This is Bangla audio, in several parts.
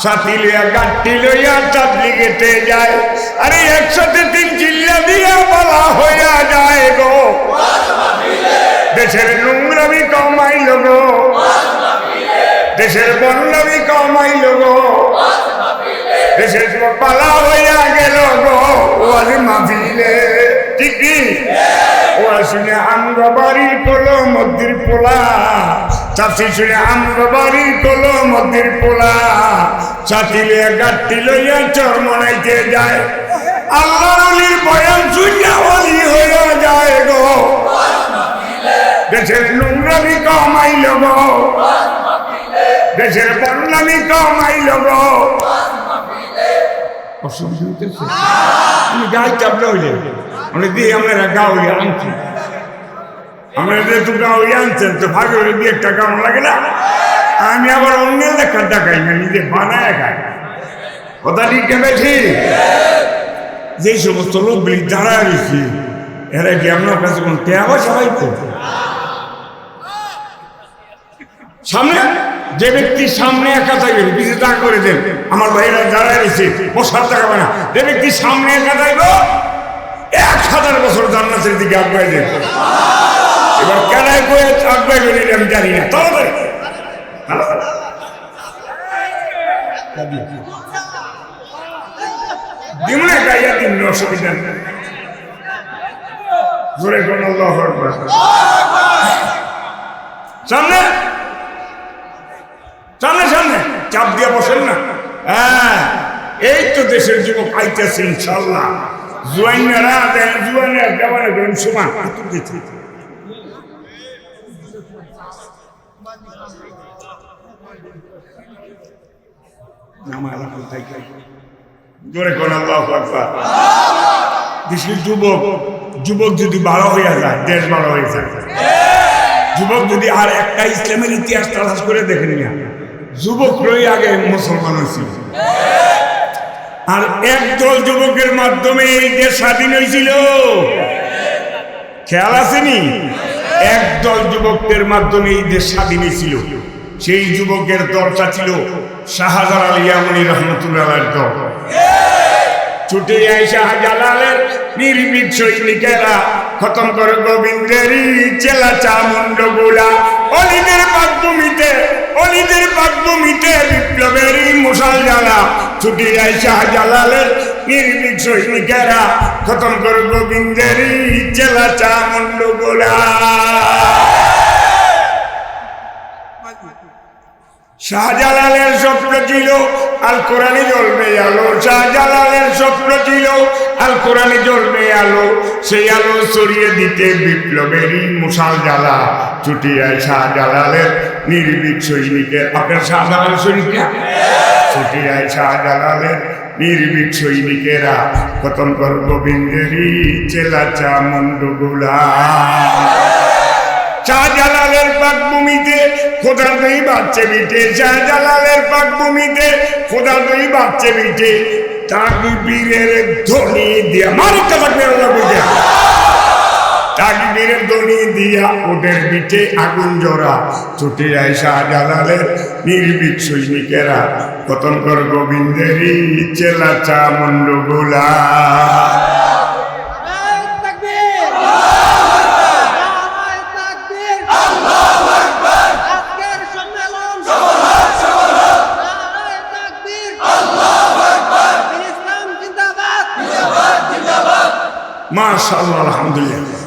ছাতি লইয়া গাঠি লইয়া তাবলিগেতে যায়, আরে 103 চিল্লা দিয়া বলা হইয়া যায় গো, দেশের নোংরামি কমাইল গো, দেশের বন্যামি কমাইল গো, দেশের পালা হইয়া গেল গো ওয়াজ মাহফিলে। ঠিক কি? ওয়াজ শুনে আমরা বাড়ি কলো মধ্যের পোলা, চাষি শুনে আমরা বাড়ি কলো মধ্যের পোলা, ছাতি লইয়া গাঠি লইয়া চর মনাইতে যায়, আল্লাহর ওলির বয়ান শুনিয়া ওলি হইয়া যায় গো, দেশের নোংরামি কমাইল গো, দেশের বন্যামি কমাইল গো। গাই চাপলে হইলে দিয়ে আপনারা গাও আনছেন, আমরা যেহেতু গাও আনছেন তো ভাগে হলে দিয়ে একটা গান লাগে না, আমি আবার অন্য লেখার দেখাই না, নিজে বানায় খাই। কথা ঠিক বেশি? যে সমস্ত লোকগুলি দাঁড়ায় রয়েছি এরা কি আপনার কাছে কোন টেবা সবাই করবে? সামনে যে ব্যক্তি সামনে একা থাকবে পিছিয়ে দাঁড় করে দেন, আমার ভাইরা দাঁড়ায় রয়েছে বসার থাকবে না, যে ব্যক্তি সামনে একা থাকবে 1000 বছর জান্নাতের দিকে আগায় দেন। এবার কেনায় করে আগায় বেরিয়ে আমি জানি না, তাড়াতাড়ি দিমনে গাইয়া দিন, অসুবিধা নেই। জোরে কোন আল্লাহু আকবার। সামনে সামনে সামনে চাপ দিয়ে বসেন না। হ্যাঁ, এই তো দেশের যুবক আইতেছে ইনশাআল্লাহ। জুয়াইনারা দেন, জুয়াইনারা দেওয়ানে দেন সমান জোরে কোন আল্লাহু আকবার। দেশের যুবক যুবক যদি ভালো হইয়া যায় দেশ ভালো হয়ে যায়। যুবক যদি আর একটা ইসলামের ইতিহাস তালাশ করে দেখেন না, যুবকরাই আগে মুসলমান হয়েছিল, আর একদল যুবকের মাধ্যমে এই দেশ স্বাধীন হয়েছিল। খেয়াল আসেনি? একদল যুবকদের মাধ্যমে এই দেশ স্বাধীন হয়েছিল। সেই যুবকের দলটা ছিল শাহজালাল ইয়ামানী রহমতুল্লাহর দল। ছুটে আয় শাহজালালের নির্ভীক সৈনিকেরা, খতম করে গোবিন্দেরই চেলা চামুন্ড গোলা, অলিদের পাকভূমিতে অলিদের পাকভূমিতে বিপ্লবেরই মশাল জ্বালা। ছুটে আয় শাহজালালের নির্ভীক সৈনিকেরা, খতম করে গোবিন্দেরই চেলা চামুন্ড গোলা। শাহজালালের স্বপ্ন ছিল আল কোরআনে জ্বলবে আলো, শাহজালালের স্বপ্ন ছিল আল কোরআনে জ্বলবে আলো, সেই আলো ছড়িয়ে দিতে বিপ্লবেরই মশাল জ্বালা। ছুটে আয় শাহজালালের নির্ভীক সৈনিকের, আপনার শাহজালাল সৈনিকরা, ছুটে আয় শাহজালালের নির্ভীক সৈনিকেরা, খতম কর গোবিন্দেরই চেলা চামুন্ড গোলা। শাহজালালের পাকভূমিতে খোদার দই বাচ্চে বিটে, শাহজালালের পাকভূমিতে খোদার দই বাচ্চে বিটে, তাকবীরের ধ্বনি দিয়া মারতে থাকবে আল্লাহ বুঝা, তাকবীরের ধ্বনি দিয়া ওদের বিটে আগুন জোড়া। ছুটে আয় শাহজালালের নির্ভীক সৈনিকেরা, খতম কর গোবিন্দেরই চেলা চামুন্ড গোলা। মাশাআল্লাহ, আলহামদুলিল্লাহ।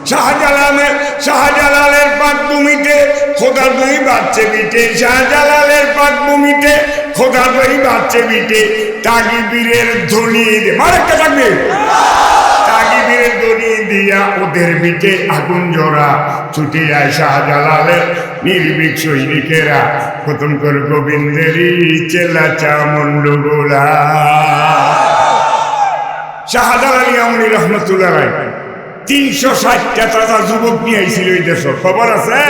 শাহজালালের পাকভূমিতে খোদার দই বাচ্চে বিটে, শাহজালালের পাকভূমিতে খোদার দই বাচ্চে বিটে, তাকবীরের ধ্বনি মারাক্কা থাকবে, তাকবীরের ধ্বনি দিয়া ওদের বিটে আগুন জোড়া। ছুটে আয় শাহজালালের নির্ভীক সৈনিকেরা, খতম কর গোবিন্দেরই চেলা চামুন্ড গোলা। শাহজালাল ইয়ামানী রহমতুল্লাহ 360টা তাজা যুবক নিয়ে আইছিল এই দেশ, খবর আছে?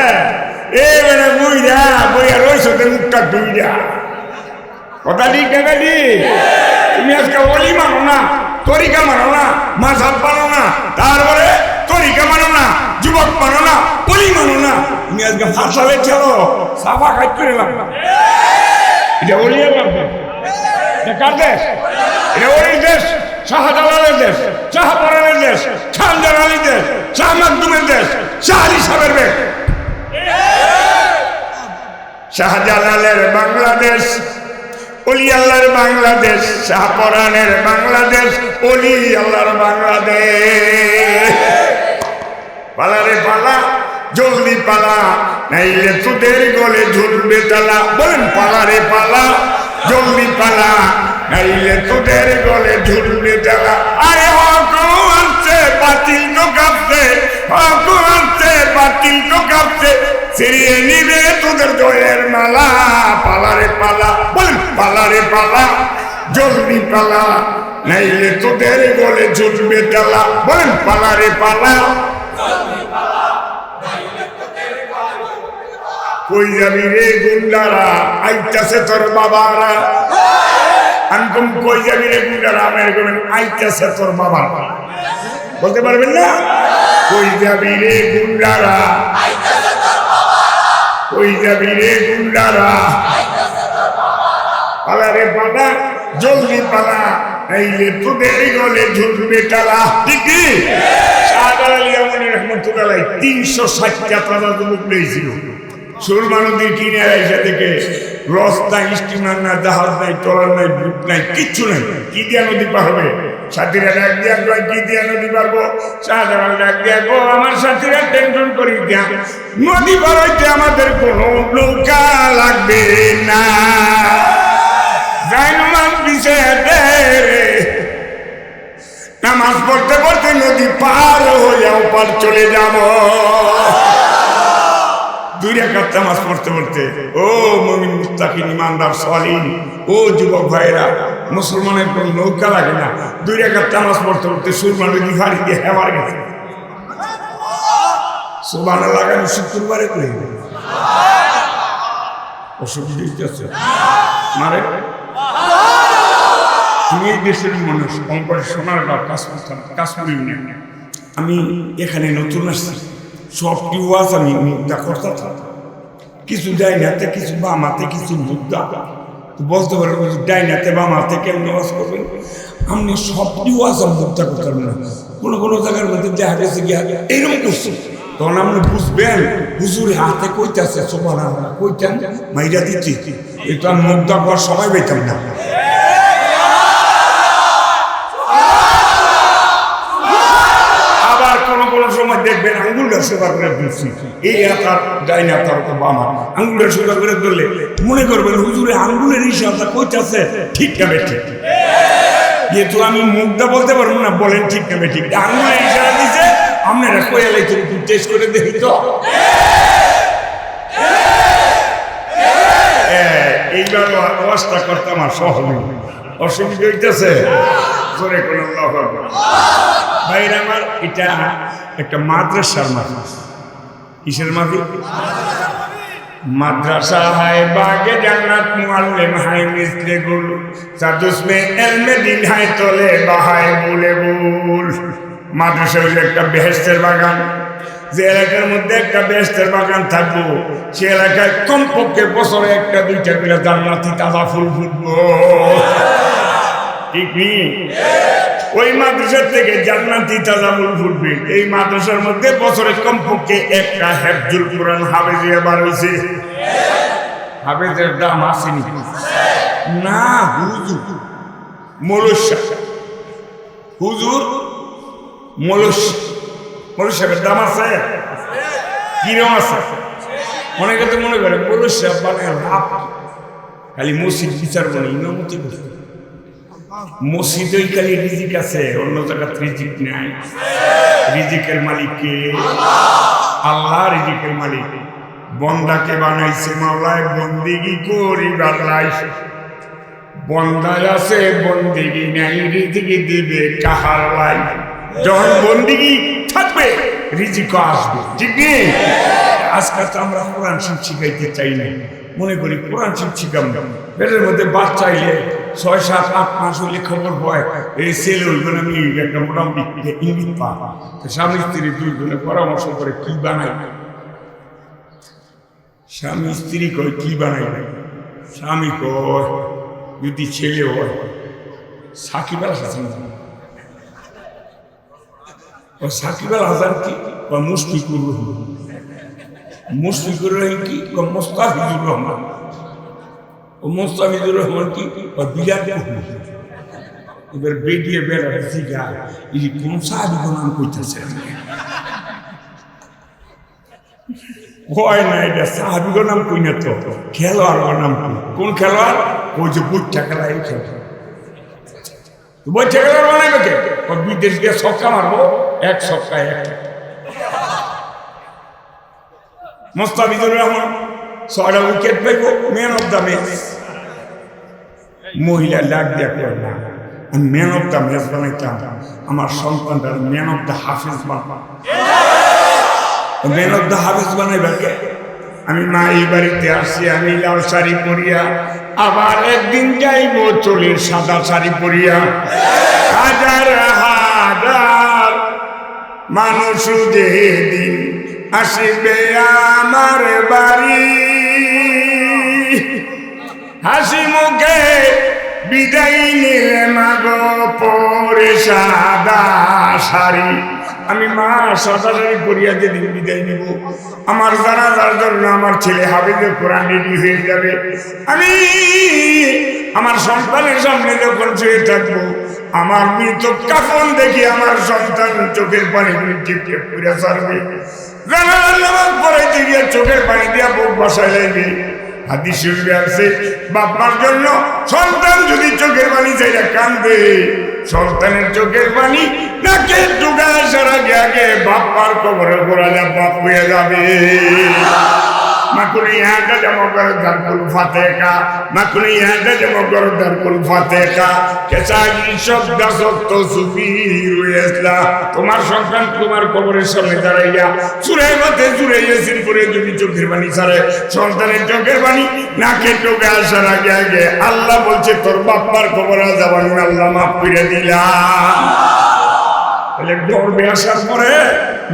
এবারে বুইরা বইয়া রয়েছে মুখটা দুইটা। কথা ঠিক দেখালি? তুমি আজকে অলি মানো না, তরিকা মানো না, মাঝহাব মানো না, তারপরে তরিকা মানো না, যুবক মানো না, অলি মানো না, তুমি আজকে ফাঁসালে চলো সাফা খাইতে এটা অলিয়া কার দেশ? এটা ওই দেশ, শাহজালালের দেশ, শাহপরানের দেশ, শাহজালালের দেশ, শাহ মাকদুমের দেশ, শাহ আলী সাহেবের দেশ। শাহজালালের বাংলাদেশ, অলি আল্লাহর বাংলাদেশ, শাহপরানের বাংলাদেশ, অলি আল্লাহর বাংলাদেশ। পালা রে পালা, জলদি পালা, নাইলে তোদের গলে ঝুলবে তালা। বলেন পালা রে পালা, জলদি পালা, নাইলে তোদের গলে ঝুলবে তালা। আরে হক আসছে, বাতিল তো কাঁপছে, হক আসছে, বাতিল তো কাঁপছে, ছিড়িয়ে নিবে তোদের জয়ের মালা। পালা রে পালা, বলেন পালা রে পালা, জলদি পালা, নাইলে তোদের গলে ঝুলবে তালা। বলেন পালা রে পালা। কই যাবি রে গুন্ডারা, আইতাছে তোর বাবারা। আনকম কই যাবি রে গুন্ডারা, আমার আইতাছে তোর বাবারা। বলতে পারবেন না? কই যাবি রে গুন্ডারা, কই যাবি রে গুন্ডারা। পালা রে পালা, জলদি পালা, নাইলে তোদের গলে ঝুলবে তালা। ঠিক শাহজালাল ইয়ামানী রহমতুল্লাহ 360টা তাজা যুবক লইছিল। সুরমা নদীর কিনারে এসে থেকে লস নাই, স্টিমার না, জাহাজ নাই, ট্রলার নাই, বুট নাই, কিচ্ছু নাই। কি দিয়া নদী পার হবে? সাথীরা ডাক দিয়া কয় কি দিয়া নদী পারবো? শাহজালাল ডাক দিয়া গো আমার সাথীরা টেনশন করি দিয়া, নদী পার হইতে আমাদের কোনো নৌকা লাগবে না। জায়নামাজ বিছায়া দে রে, নামাজ পড়তে পড়তে নদী পার হয়ে ওপার চলে যাব। 2 রাকাত নামাজ পড়তে পড়তে, ও মুমিন মুত্তাকিন ইমানদার সালিহিন, ও যুবক ভাইরা, মুসলমানের কোন নৌকা লাগে না। 2 রাকাত নামাজ পড়তে পড়তে সুরমা নদী ফাড়ি দিয়ে হেবার গেছে। সুবহানাল্লাহ, আমি শুক্রবারে কই অসুবিধা হইতেছে মারে। আমি এই দেশের মানুষ, কম্পারে সোনারগাঁও কাশ্মীর ইউনিয়ন। আমি এখানে নতুন আসছি, সবটি ওয়াজ আমি মুদ্রা করতে থাকি। কিছু ডাইনাতে, কিছু বামাতে, কিছু মুদ্রা। তো বলতে পারবো ডাইনাতে বামাতে কেমন ওয়াজ করবেন? আপনি সবটি ওয়াজ আমি মুদ্রা করতে পারবেন না। কোনো কোনো জায়গার মধ্যে দেখা গেছে গিয়া এইরকম করছে, তখন আপনি বুঝবেন হুজুরের হাতে কইতেছে সুবহানাল্লাহ, কইতেন মাইরা দিচ্ছি। এটা আমি মুদ্রা করার সবাই পেতাম না। সময় দেখবেন আঙ্গুলটা সোজা করে ধরছি, এই হাতার ডাইন হাতার তো বাম হাত, আঙ্গুলটা সোজা করে ধরলে মনে করবেন হুজুরে আঙ্গুলের হিসাবটা কইতাছে ঠিক না বেঠিক। যেহেতু আমি মুখটা বলতে পারবো না, বলেন ঠিক না বেঠিক। আঙ্গুলের ইশারা দিছে, আপনারা কইয়া লাইছেন, একটু টেস্ট করে দেখি তো। এইভাবে আওয়াজটা করতে আমার সহজ, অসুবিধা হইতেছে। জোরে কোন আল্লাহু আকবার। ভাইরা আমার, এটা একটা মাদ্রাসার মাহফিল। কিসের মাহফিল? মাদ্রাসা হায় বাগে জান্নাত, মুআল্লিম হায় মিসলে গুল, সাদুস মে ইলমে দিন হায় তলে বাহায় বুলে বুল। মাদ্রাসা হইল একটা বেহেশতের বাগান। যে এলাকার মধ্যে একটা বেহেশতের বাগান থাকবো, সে এলাকায় কমপক্ষে বছরে 1-2টা করে জান্নাতি তাজা ফুল ফুটবো। ঠিক নেই? ওই মাদ্রাসার থেকে জান্নাতি তাজা ফুল ফুটবে। এই মাদ্রাসার মধ্যে বছরে কমপক্ষে একটা হেফজুল কোরআন হাফেজিয়া বার হয়েছে। হাফেজের দাম আসেনি না, হুজুর মৌলসা, হুজুর মৌলসাহের দাম আছে, কিরম আছে? অনেকে তো মনে করে মৌলসা মানে লাভ, খালি মসজিদ বিচার বলে ইমামতি করতে। মসজিদেই খালি রিজিক আছে, অন্য জায়গায় রিজিক নাই। রিজিকের মালিককে আল্লাহ, রিজিকের মালিক। বন্দাকে বানাইছে মাওলায়, বন্দিগি করিবার লাই। বন্দায় আছে বন্দিগি নাই, রিজিকি দিবে কাহার লাই। যখন বন্দিগি থাকবে রিজিকও আসবে। ঠিক নেই? আজকাল তো আমরা কোরআন শিখাইতে চাই না, মনে করি কোরআন শিখাম। পেটের মধ্যে বাচ্চা চাইলে 6-7-8 মাস হলে খবর হয় এই ছেলে হইবেন, আমি একটা মোটামুটি ইঙ্গিত পা। স্বামী স্ত্রী 2 জনে পরামর্শ করে কি বানাই। স্বামী স্ত্রী কয় কি বানাই, স্বামী কয় যদি ছেলে হয় সাকিব আল হাসান। ও সাকিব আল হাসান কি? মুশফিকুর রহমান। মুশফিকুর রহমান কি? মোস্তাফিজুর রহমান। ও মোস্তাফিজুর রহমান কি? বিরাট কোহলি। এবার বেরিয়ে বেড়াচ্ছি গা, এই কোন সাহাবীর নাম কইতেছে? হয় না, এটা সাহাবীর নাম কই না তো, খেলোয়াড়ের নাম কই। কোন খেলোয়াড়? ওই যে বইটা খেলা, এই খেলা বইটা খেলার বানাইবে কে? বিদেশ গিয়ে ছক্কা মারবো, এক ছক্কায় এক। মোস্তাফিজুর রহমান 6টা উইকেট পাইব, ম্যান অফ দ্য ম্যাচ। মহিলা ডাক দিয়া কয় না, আমি ম্যান অফ দ্য ম্যাচ বানাইতাম, আমার সন্তানটা ম্যান অফ দ্য হাফেজ বানাবো। ম্যান অফ দ্য হাফেজ বানাইবা কে? আমি মা এই বাড়িতে আসছি, আমি লাল শাড়ি পরিয়া, আবার একদিন যাইব চলে সাদা শাড়ি পরিয়া। হাজার হাজার মানুষ যেদিন আসবে আমার বাড়ি, হাসি মুখে বিদায় নিলে মাগো পরে সাদা শাড়ি। আমি মা সাদা শাড়ি পরিয়া যেদিন বিদায় নিব, আমার জানাজার জন্য আমার ছেলে হাফেজে কোরআন রেডি হয়ে যাবে। আমি আমার সন্তানের সামনে যখন শুয়ে থাকবো, আমার মৃত কাফন দেখি আমার সন্তান চোখের পানি টিপ টিপ করে ছাড়বে। জানাজার নামাজ পড়াইতে গিয়ে চোখের পানি দিয়া বুক বাসায় লাগবে। হাদিস শরীফে আছে, বাবার জন্য সন্তান যদি চোখের পানি চাইলে কান্দে, সন্তানের চোখের পানি নাকে ঢুকা আসার আগে আগে বাপ্পার কবরে গোড়ালে বাপ হয়ে যাবে। মাকুনি ইয়াটা জমা করে দারকুল ফাতেকা, মাকুনি ইয়াটা জমা করে দারকুল ফাতেকা, কেসাগি শব্দ সত্য সুফির ইসলা। তোমার সন্তান তোমার কবরের সামনে দাঁড়াইয়া চুরে মাথে চুরে ইয়াসিন করে যদি চোখের পানি ছাড়ে, সন্তানের চোখের পানি নাকে ঢুকে আসার আগে আগে আল্লাহ বলছে তোর বাপ্পার কবরে যাবানি আল্লাহ মাফ করে দিলাম। তাহলে গর্বে আসার পরে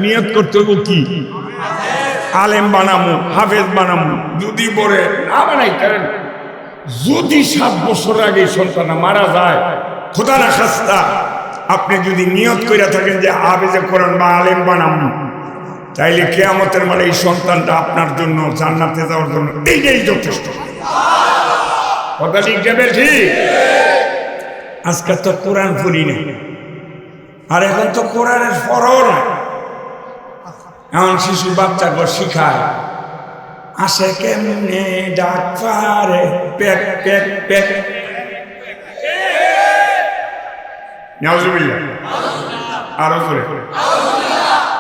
নিয়ত করতে হবে কি? আলেম বানামু, হাফেজ বানামু। যদি বলে না বানাই করেন, যদি 7 বছর আগে সন্তান মারা যায়, খোদা না খাস্তা, আপনি যদি নিয়ত করে থাকেন যে হাফেজে কোরআন বা আলেম বানামু, তাইলে কিয়ামতের মাঠে এই সন্তানটা আপনার জন্য জান্নাতে যাওয়ার জন্য এইটাই যথেষ্ট। কথা ঠিক যাবে? ঠিক। আজকে তো কোরআন পড়ি না, আর এখন তো কোরআনের পড়াও না। এমন শিশু বাচ্চাকে শিখায়, আসে কেমনে ডাক পারে, পেক পেক পেক। নাউজুবিল্লাহ, আরো জোরে।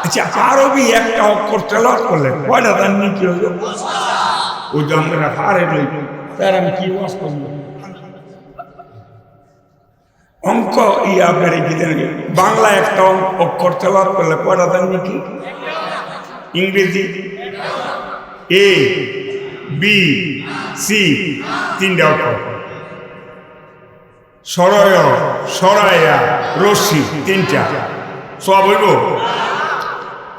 আচ্ছা, আরবি একটা অক্ষর তেলাওয়াত করলে কয়টা তার কি হইল? ওই যে আমরা হারে রইল, তার আমি কি ওয়াজ করব? অঙ্ক ইয়া বেড়ে কি জানি, বাংলা একটা অক্ষর তেলাওয়াত করলে কয়টা তার কি? ইংরেজি এ বি সি 3টা অক্ষর, সরয় সরায়া রশ্মি 3টা, সব হইব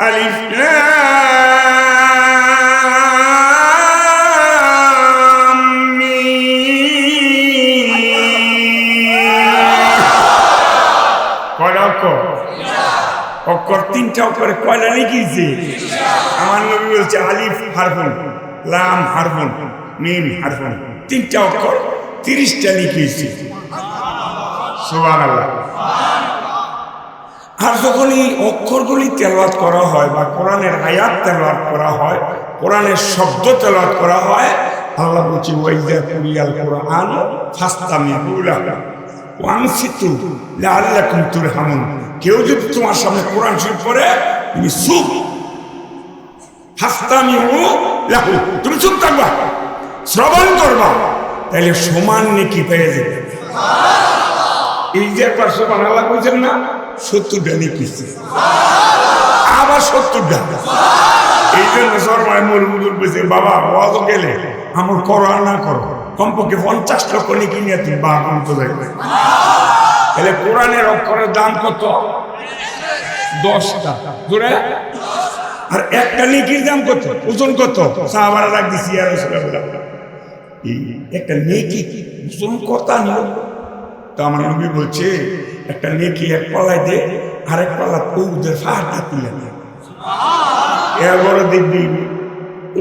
আলিফ লাম মিম। কয়টা অক্ষর? অক্ষর 3টা অক্ষরে কয়টা লিখিয়েছে? আমার নবী বলছে আলিফ হারফুন, লাম হারফুন, মিম হারফুন, 3টা অক্ষর 30টা লিখিয়েছে। সুবহানাল্লাহ। আর যখন এই অক্ষরগুলি তেলাওয়াত করা হয় বা কোরআনের আয়াত তেলাওয়াত করা হয়, কোরআনের শব্দ তেলাওয়াত করা হয়, আল্লাহ বলছে ওয়াইজা কুরিয়াল কোরআন ফাসতামিউ লাহু ওয়ানসিতু লাআল্লাকুম তুরহামুন। কেউ যদি তোমার সামনে কোরআন শরীফ পড়ে, তুমি চুপ, ফাসতামিউ লাহু, তুমি চুপ থাকবা, শ্রবণ করবা, তাহলে সমান নেকি পেয়ে যাবে। এই যে একবার সুবহানাল্লাহ কইছেন না, 70টা নেকি, আবার 70টা। এই জন্য সরমায় মরুমুদুর বলছে, বাবা ওয়াজ গেলে আমল করো আর না করো, কমপক্ষে 50 লক্ষ নেকি নিয়ে তুমি বাগান তো যাইবে। তাহলে কোরআনের অক্ষরের দাম কত? 10টা ধরে। আর একটা নেকির দাম কত? ওজন কত? সাহাবারা রাখ দিছি ইয়া রাসূলুল্লাহ। একটা নেকি মুসলমান কথা নিল। তো আমার নবী বলছে একটা নেকি এক পাল্লায় দে, আরেক পাল্লা ওদের ফাটা তুলে না। এরপরে দেখবি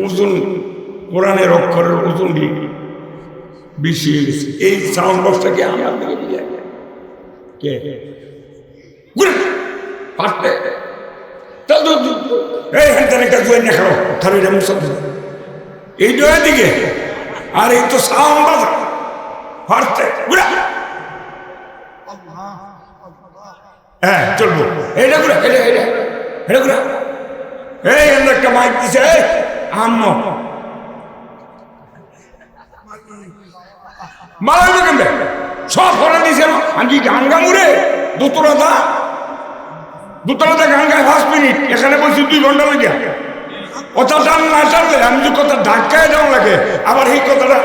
ওজন কোরআনের অক্ষরের ওজন বেশি হয়ে গেছে। এই সাউন্ড বক্সটাকে আমার দিকে দিয়ে কে পারতে এই হ্যাঁ একটা জয় না খাও তাহলে এটা মুসলমান এই জয়ের দিকে। আর এই তো সাউন্ড বাজা পারতে হ্যাঁ চলবো এইটা ঘুরা এটা এটা এটা ঘুরা। এই একটা মাইক দিছে আম্ম মালাইলো কেমবে সব ফোনে দিছে। আমি গান গামুরে দুতলাতে গান গায় 5 মিনিট, এখানে বলছি 2 ঘন্টা লেগে। কথা টান না টানলে আমি যে কথা ধাক্কায় যাওয়া লাগে, আবার এই কথাটা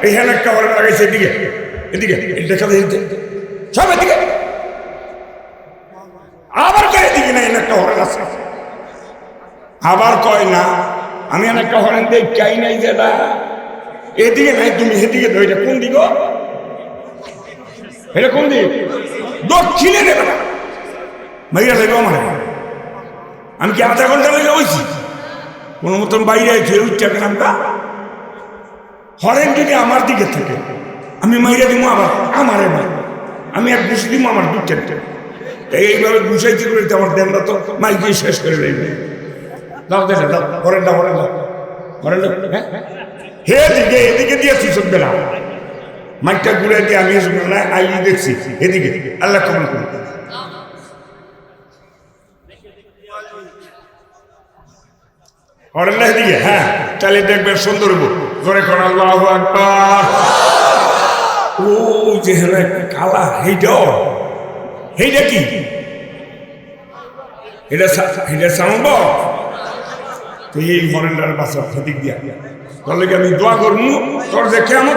এইখানে একটা হরে লাগাইছে এদিকে এদিকে দেখা দিতে সব এদিকে আবার কয় এদিকে না এনে একটা হরেন আছে, আবার কয় না আমি একটা হরেন দেখাই নাই যেটা এদিকে নাই তুমি সেদিকে তো। এটা কোন দিক? এটা কোন দিক? দক্ষিণে দেবে না মাইরা দেবে আমার। আমি কি আধা ঘন্টা লেগে বলছি কোনো মতন বাইরে আছে উচ্চা নামটা হরেন যদি আমার দিকে থাকে আমি মাইরা দিব, আবার আমারে মার আমি এক ঘুষি দিব আমার 2-4টা। এইভাবে ঘুষাইতে করে আমার দেনটা তো মাইকে শেষ করে দেবে। দাও দেখে দাও হরেন দাও হরেন দাও হরেন দাও। হে দিকে এদিকে দিয়েছি শুনবে না মাইকটা ঘুরে দিয়ে আমি শুনবে না আই দেখছি এদিকে আল্লাহ কবুল করুন। হরেন না এদিকে হ্যাঁ তাহলে দেখবেন সুন্দর করে কোন আল্লাহু আকবার। ও যে হলো একটা কালা এইটা কি এটা সাউন্ড এই হরেন্ডার বাসা দিক দিয়া তাহলে আমি দোয়া করবো তোর যে কেমন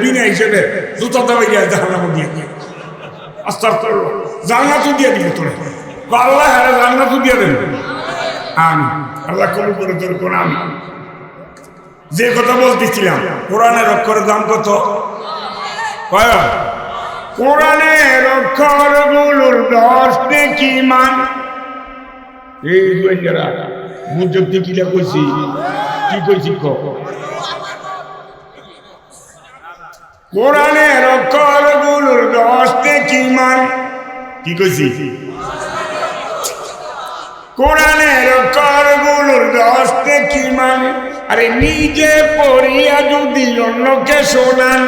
বিনা হিসেবে জুতা দেওয়া গিয়ে জাহান্নাম দিয়ে আস্তার জান্নাতও দিয়ে দিবে তোরে আল্লাহ হ্যাঁ জান্নাতও দিয়ে দেবে। আমি আল্লাহ কবুল করে তোর কোন আমি যে কথা বলতেছিলাম কোরআনের অক্ষরের দাম কত? কোরআনের অক্ষরগুলোর 10 নেকি মান। এই গোয়েন্দারা মুজব্দি কিলা কইছি কি কইছি কোরআনের অক্ষরগুলোর 10 নেকি মান। কি কইছি? কোরআনের অক্ষরগুলোর 10 নেকি মান। আরে নিজে পড়িয়া যদি অন্যকে শোনান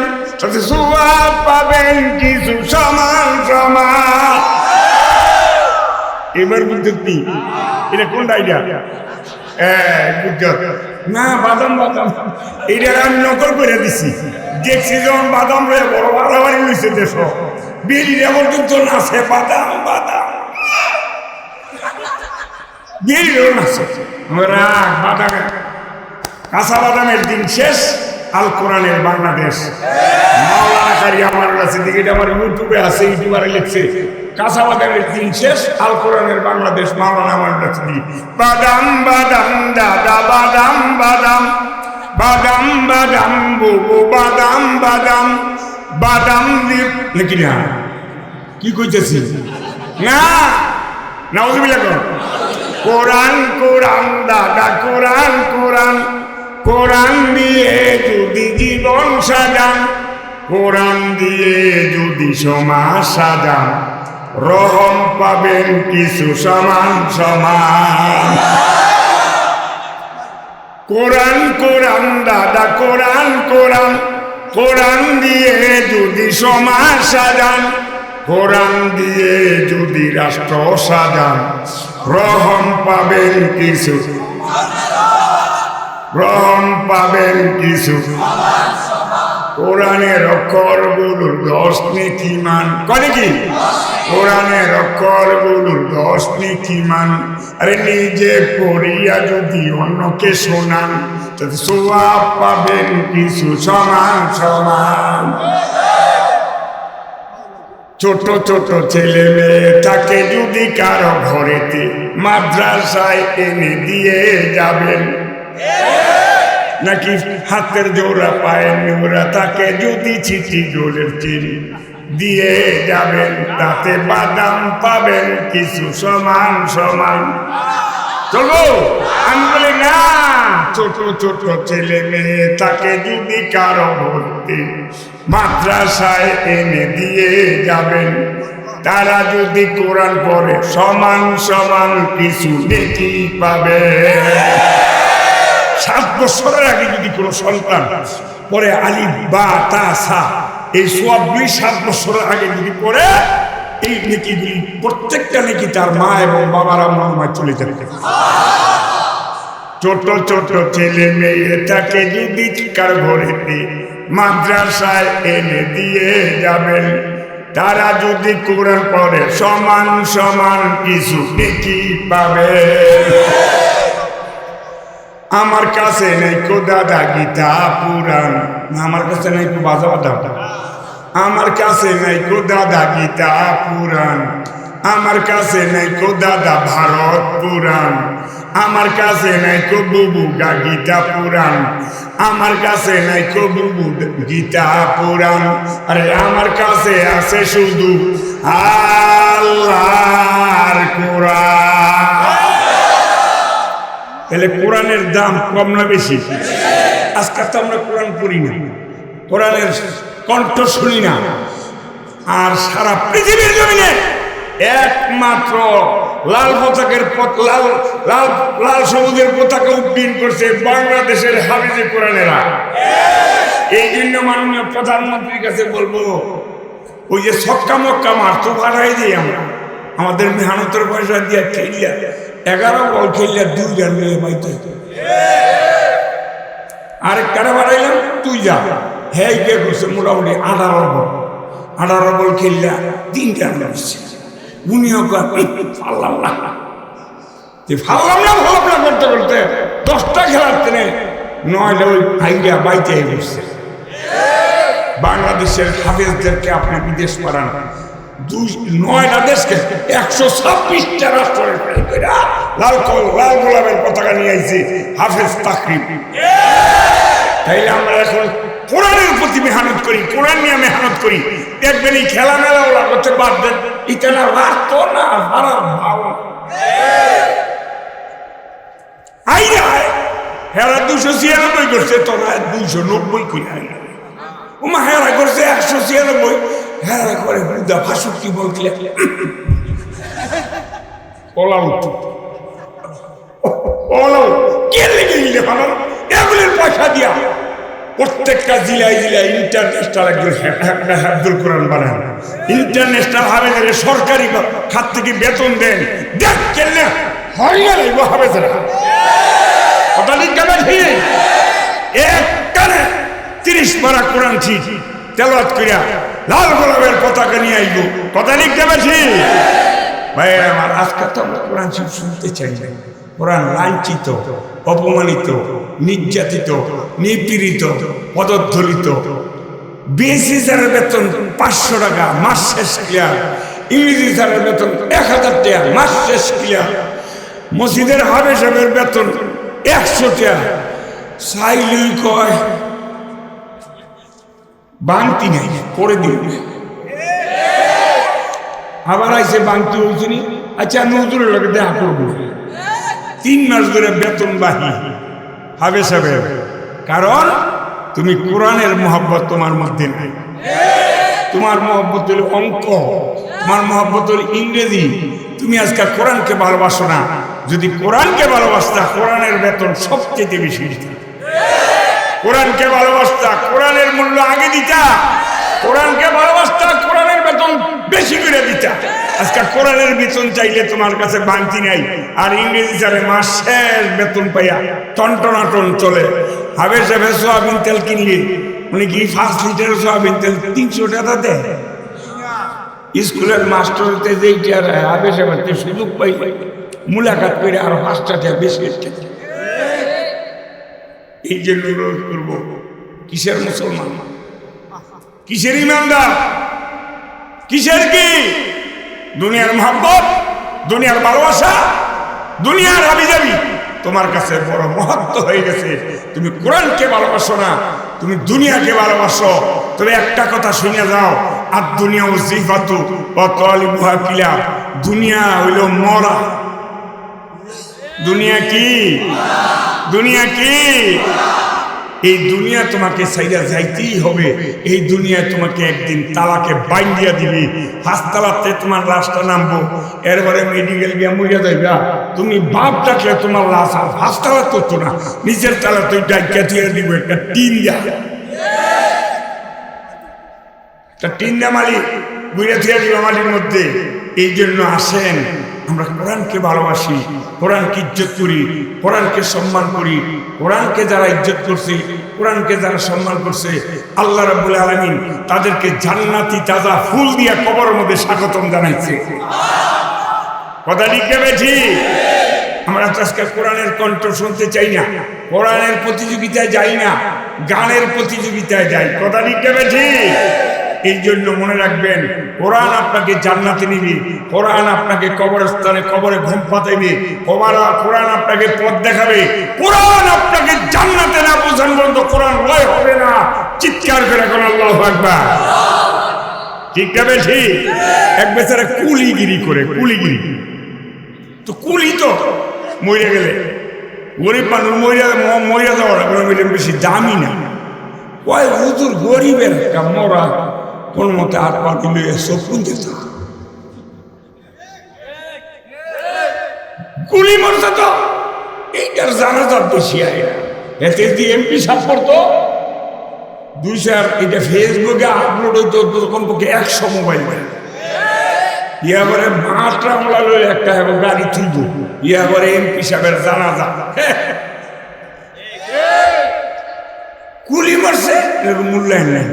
সওয়াব পাবেন কিছু সমান সমান। এবার বুঝতে কি এটা কোনটা? এটা না বাদাম এটা আমি নকল করে দিছি। দেখছি যখন বাদাম রয়ে বড় বাড়াবাড়ি হয়েছে দেশ বেরিয়ে পর্যন্ত নাচে বাদাম বেরিয়েও নাচে বাদাম কাঁচা বাদামের দিন শেষ। আল কোরআনের বাংলাদেশ মাওলানা কারি আমার কাছে দিকে এটা আমার ইউটিউবে আছে, ইউটিউবারে লিখছে কাঁচা বাদামের দিন শেষ আল কোরআনের বাংলাদেশ মাওলানা আমার কাছে দিকে বাদাম বাদাম দাদা বাদাম বাদাম বাদাম বাদাম বুবু বাদাম বাদাম বাদাম দ্বীপ নাকি না কি কইতেছি না নাউজুবিল্লাহ কোরআন কোরআন দাদা কোরআন কোরআন কোরআন দিয়ে যদি জীবন সাজান কোরআন দিয়ে যদি সমাজ সাজান রহম পাবেন কিছু সমান সমান। কোরআন কোরআন দাদা কোরআন কোরআন কোরআন দিয়ে যদি সমাজ সাজান কোরআন দিয়ে যদি রাষ্ট্র সাজান রহম পাবেন কিছু রহম পাবেন কিছু। কোরআনের অক্ষরগুলোর 10 নেকি মান। কয় কি? কোরআনের অক্ষরগুলোর 10 নেকি মান। আরে নিজে পড়িয়া যদি অন্যকে শোনান তাতে সওয়াব পাবেন কিছু সমান সমান। ছোট ছোট ছেলে মেয়ে থাকে যদি কারো ঘরেতে মাদ্রাসায় এনে দিয়ে যাবেন। নাকি হাতের জোড়া পায়ের নোড়া তাকে যদি চিঠি গোলের চিনি দিয়ে যাবেন তাতে বাদাম পাবেন কিছু সমান সমান চলবো আমি বলি না ছোট ছোট ছেলে মেয়ে তাকে যদি কারো ভর্তি মাদ্রাসায় এনে দিয়ে যাবেন তারা যদি কোরআন পড়ে সমান সমান কিছু নেকি পাবে 7 বছরের আগে যদি কোনো সন্তান পরে আলিফ বা তা সা এই সবগুলি 7 বছরের আগে যদি পড়ে এই নেকিগুলি প্রত্যেকটা নেকি তার মা এবং বাবারা মহামায় চলে যাবে ছোট ছোট ছেলে মেয়ে তাকে যদি কার ঘরেতে মাদ্রাসায় এনে দিয়ে যাবেন তারা যদি কোরআন পড়ে সমান সমান কিছু নেকি পাবে আমার কাছে নাই কো দাদা গীতা পুরাণ আমার কাছে নাই কো বাজা আমার কাছে নাই কো দাদা গীতা পুরাণ আমার কাছে নাই কো দাদা ভারত পুরাণ আমার কাছে নাই কো বুবু গীতা পুরাণ আমার কাছে নাই কো বুবু গীতা পুরাণ আরে আমার কাছে আছে শুধু আল্লাহর কোরআন তাহলে কোরআনের দাম কম না বেশি আজকাল তো আমরা কোরআন পড়ি না কোরআনের কণ্ঠ শুনি না আর সারা পৃথিবীর জমিনে একমাত্র লাল পতাকার লাল লাল লাল সবুজের পতাকা উড্ডীন করছে বাংলাদেশের হাফিজে কোরআনেরা এই জন্য মাননীয় প্রধানমন্ত্রীর কাছে বলবো ওই যে ছক্কা মক্কা মারতো ভাড়াই দিই আমরা আমাদের মেহনতের পয়সা দিয়ে খেলিয়া 11 বল খেলিয়া 2 রান নিয়ে পাইতে আরেক কারা বাড়াইলাম তুই যা হ্যাঁ কে করছে মোটামুটি 18 বল খেললা 3 রান করছে উনিও ফাললাম না করতে করতে 10টা খেলার ট্রেনে 9টা ওই আইডিয়া বাইতে বসছে বাংলাদেশের হাফেজদেরকে আপনি বিদেশ পাঠান 9টা দেশকে 126টা রাষ্ট্রের লাল গোলাপের পতাকা নিয়ে আইছে হাফেজ তাকরিব তাইলে আমরা এখন কোরআনের প্রতি মেহনত করি কোরআন নিয়ে মেহনত করি দেখবেন এই খেলা মেলা ওরা করতে বাদ দেন এটা না রাখতো না হেরা 296 করছে তোরা 290 করে ওমা হেরা করছে 196 হেরা করে বুদ্ধা ভাষুকি বলতে এগুলির পয়সা দিয়া প্রত্যেকটা জেলায় জেলায় ইন্টারন্যাশনাল একজন হাফিজুল কোরআন বানান ইন্টারন্যাশনাল হাফেজের সরকারি খাত থেকে বেতন দেন দেখ কেলে হয় না হাফেজরা কথা লিখতে পারছি একটানে 30 পারা কোরআন ছিল তেলাওয়াত করিয়া লাল গোলাপের পতাকা নিয়ে আইব কথা লিখতে পারছি ভাই আমার আজকে তো আমরা কোরআন শুনতে চাই না কোরআন লাঞ্ছিত অপমানিত নির্যাতিত নিপীড়িত পদধলিত বিএসসি স্যারের বেতন 500 টাকা মাস শেষ ক্লিয়ার ইংরেজি স্যারের বেতন 1000 টাকা মাস শেষ ক্লিয়ার মসজিদের হাফেজ সাহেবের বেতন 100 টাকা চাইলেই কয় বাংতি নাই পরে দিন আবার আইসে বাংতি হয়েছে নি আচ্ছা নজরের লোকে দেখা করবো 3 মাস ধরে বেতন বাহি হাফেজ সাহেব কারণ তুমি কোরআনের মহব্বত তোমার মধ্যে নাই তোমার মহব্বত হলো অঙ্ক তোমার মহব্বত হলো ইংরেজি তুমি আজকে কোরআনকে ভালোবাসো না যদি কোরআনকে ভালোবাসতা কোরআনের বেতন সবচেয়ে বেশি দিতা কোরআনকে ভালোবাসতা কোরআনের মূল্য আগে দিতা কোরআনকে ভালোবাসতা কোরআনের বেতন বেশি করে দিতা আজকে কোরআনের বেতন চাইলে তোমার কাছে বাংতি নাই আর ইংরেজি স্যারে মাস শেষ বেতন পাইয়া টনটনাটন চলে হাফেজ সাহেব সোয়াবিন তেল কিনলি উনি কি 5 লিটার সোয়াবিন তেল 300 টাকা দেয় স্কুলের মাস্টারতে যেইটা হাফেজ সাহেব সুযোগ পাইলে মুলাকাত করে আরো 5 টাকা বেশি এই যে অনুরোধ করবো কিসের মুসলমান কিসের ইমানদার কিসের কি দুনিয়ার মহব্বত দুনিয়ার ভালোবাসা দুনিয়ার হাবিজাবি তোমার কাছে বড় মহত্ব হয়ে গেছে। তুমি কোরআনকে ভালোবাসো না, তুমি দুনিয়াকে ভালোবাসো। তবে একটা কথা শুনে যাও, আর দুনিয়া ও জিফাতু ও তালিবুহা কিলা, দুনিয়া হইল মরা। দুনিয়া কি? দুনিয়া কি? এই দুনিয়া তোমাকে সাইডা যাইতেই হবে। এই দুনিয়া তোমাকে একদিন তালাকে বাইন্দিয়া দিবি। হাসতালাতে তোমার লাশটা নামবো, এরপরে মেডিকেল গিয়ে মরিয়া যাইবা। তুমি বাপ ডাকলে তোমার লাশ আর হাসতালা করতো না, নিচের তালা তুই ডাইকা দিয়ে দিব একটা টিন দিয়া, একটা টিন দিয়া মালি বুঝে দিয়ে দিব মালির মধ্যে। এই জন্য আসেন আমরা কোরআনকে ভালোবাসি, কোরআনকে ইজ্জত করি, কোরআনকে সম্মান করি। কোরআনকে যারা ইজ্জত করছে, কোরআনকে যারা সম্মান করছে, আল্লাহ রাব্বুল আলামিন তাদেরকে জান্নাতি তাজা ফুল দিয়ে কবরের মধ্যে স্বাগতম জানাইছে। কথা লিখে বেঠি? আমরা আজকে কোরআনের কণ্ঠ শুনতে চাই না, কোরআনের প্রতিযোগিতায় যাই না, গানের প্রতিযোগিতায় যাই। কথা লিখে বেঠি? এই জন্য মনে রাখবেন, কোরআন আপনাকে জান্নাতে নিবে, কোরআন আপনাকে কবরস্থানে কবরে ঘুম পাতাইবে, কোরআন আপনাকে পথ দেখাবে। কোরআন আপনাকে জান্নাতে না পৌঁছান পর্যন্ত কোরআন লয় হবে না। চিৎকার করে কোন আল্লাহু আকবার। ঠিক যাবে? ঠিক। এক বেচারা কুলিগিরি করে, কুলিগিরি তো কুলি তো মরে গেলে গরিব মানুষ মরিয়া যাওয়ার বেশি দামি না। ওই হুজুর গরিবের মরা কোন মতে হাত পা দিলে সপুন যেত, গুলি মরছে তো এইটার জানাজার বেশি আয়। এতে যদি এমপি সাপ করতো 200, এটা ফেসবুকে আপলোড হইতো তখন পক্ষে 100 মোবাইল ইয়া করে মাত্রা আমলা লইলে একটা এবং গাড়ি তুলব, ইয়া করে এমপি সাহেবের জানাজা গুলি মারছে, এর মূল্যায়ন নেই।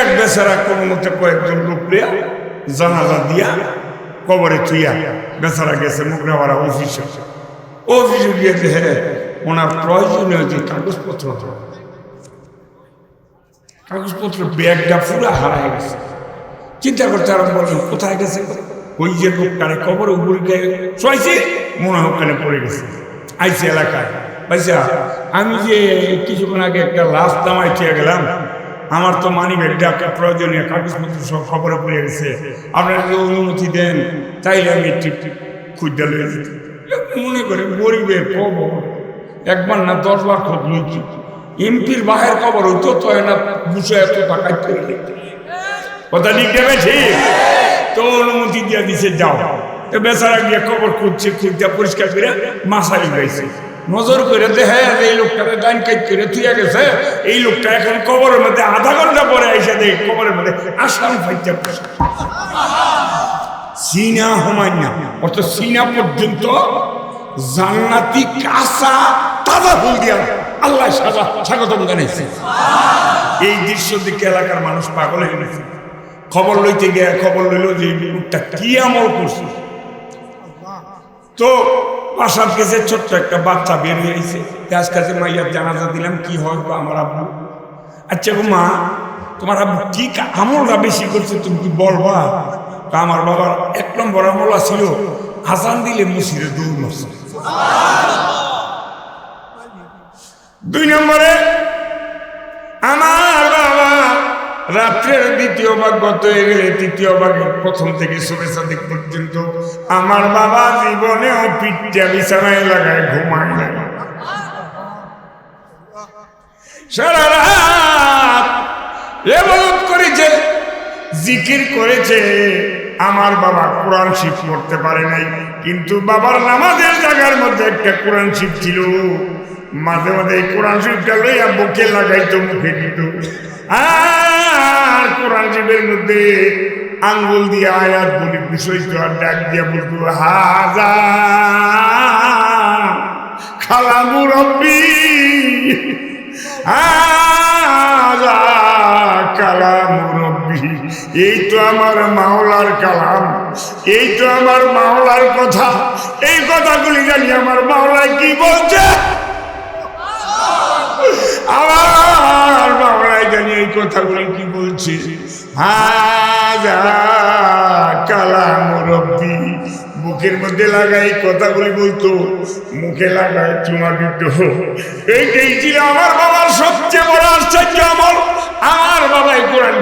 এক বেচারা কোন মতে কয়েকজন লোক জানাজা দিয়া কবরে থুইয়া বেচারা গেছে মুগরাওয়ারা অফিসে। অফিসে গিয়েছে, হ্যাঁ ওনার প্রয়োজনীয় যে কাগজপত্র, কাগজপত্র ব্যাগটা পুরা হারায় গেছে। চিন্তা করতে আরম্ভ করলেন কোথায় গেছে। ওই যে লোকটারে কবর উপরে শোয়াইছে, মনে হয় ওখানে পড়ে গেছে। আইসি এলাকায়, ভাইসা আমি যে কিছুক্ষণ আগে একটা লাশ নামাই খেয়ে গেলাম, আমার তো মানি ব্যাগটা প্রয়োজনীয় কাগজপত্র সব খবরে পড়ে গেছে, আপনারা যদি অনুমতি দেন তাইলে আমি খুঁজতে লয়ে যেতে। মনে করে গরিবের খবর একবার না 10 বার খোঁজ লইছি। এমপির বাহের খবর হইতো তো না বুঝে এত টাকায় তৈরি। কথা লিখতে পেয়েছি তো অনুমতি দিয়ে দিছে, যাও। তো বেচারা গিয়ে খবর খুঁজছে, খুঁজতে পরিষ্কার করে মাসারি গাইছে। নজর করে দেখে এই লোকটাকে ডাইন কাজ করে থুয়া গেছে। এই লোকটা এখন কবরের মধ্যে আধা ঘন্টা পরে এসে দেখে কবরের মধ্যে আসাম ফাইতে সিনা হুমায়ুন, অর্থ সিনা পর্যন্ত জান্নাতি কাঁচা তাজা ফুল দিয়া আল্লাহ স্বাগতম জানাইছে। এই দৃশ্য দেখে এলাকার মানুষ পাগল হয়ে গেছে। খবর লইতে গিয়ে খবর লইল যে লোকটা কি আমল করছে। তো বাসার কাছে ছোট্ট একটা বাচ্চা বের হয়েছে, গাছ কাছে মাইয়ার জানাজা দিলাম, কি হয় আমার আব্বু। আচ্ছা গো মা, তোমার আব্বু কি আমলটা বেশি করছে তুমি কি বলবা? আমার বাবার 1 নম্বর আমল ছিল আজান দিলে মসজিদে দৌড় মারছে। 2 নম্বরে আমার বাবা রাত্রের 2য় ভাগ গত হয়ে গেলে 3য় ভাগের প্রথম থেকে শুভেচ্ছা দিক পর্যন্ত আমার বাবা জীবনেও পিঠটা বিছানায় লাগায় ঘুমায় না। সারা রাত ইবাদত করেছে, জিকির করেছে। আমার বাবা কোরআন শরীফ পড়তে পারে নাই, কিন্তু বাবার নামাজের জায়গার মধ্যে একটা কোরআন শরীফ ছিল। মাঝে মাঝে এই কোরআন শরীফটা লইয়া বুকে লাগাইতো, মুখে দিত। আর কোরআন শরীফের মধ্যে আঙ্গুল দিয়ে আয়াত বলি বুঝইত আর ডাক দিয়া বলতো, হাজা কালামু রব্বি, হাজা কালামু রব্বি। এই তো আমার মাওলার কালাম, এই তো আমার মাওলার কথা। এই কথাগুলি জানি আমার মাওলা কি বলছে, আমার মাওলাই জানি এই কথাগুলি কি বলছে। হাজা কালাম রব্বি, মুখের মধ্যে লাগাই কথাগুলি বলতো, মুখে লাগায় চুমা দিত। এইটাই ছিল আমার বাবার সবচেয়ে বড় আশ্চর্য আমল। আমার বাবাই কোরআন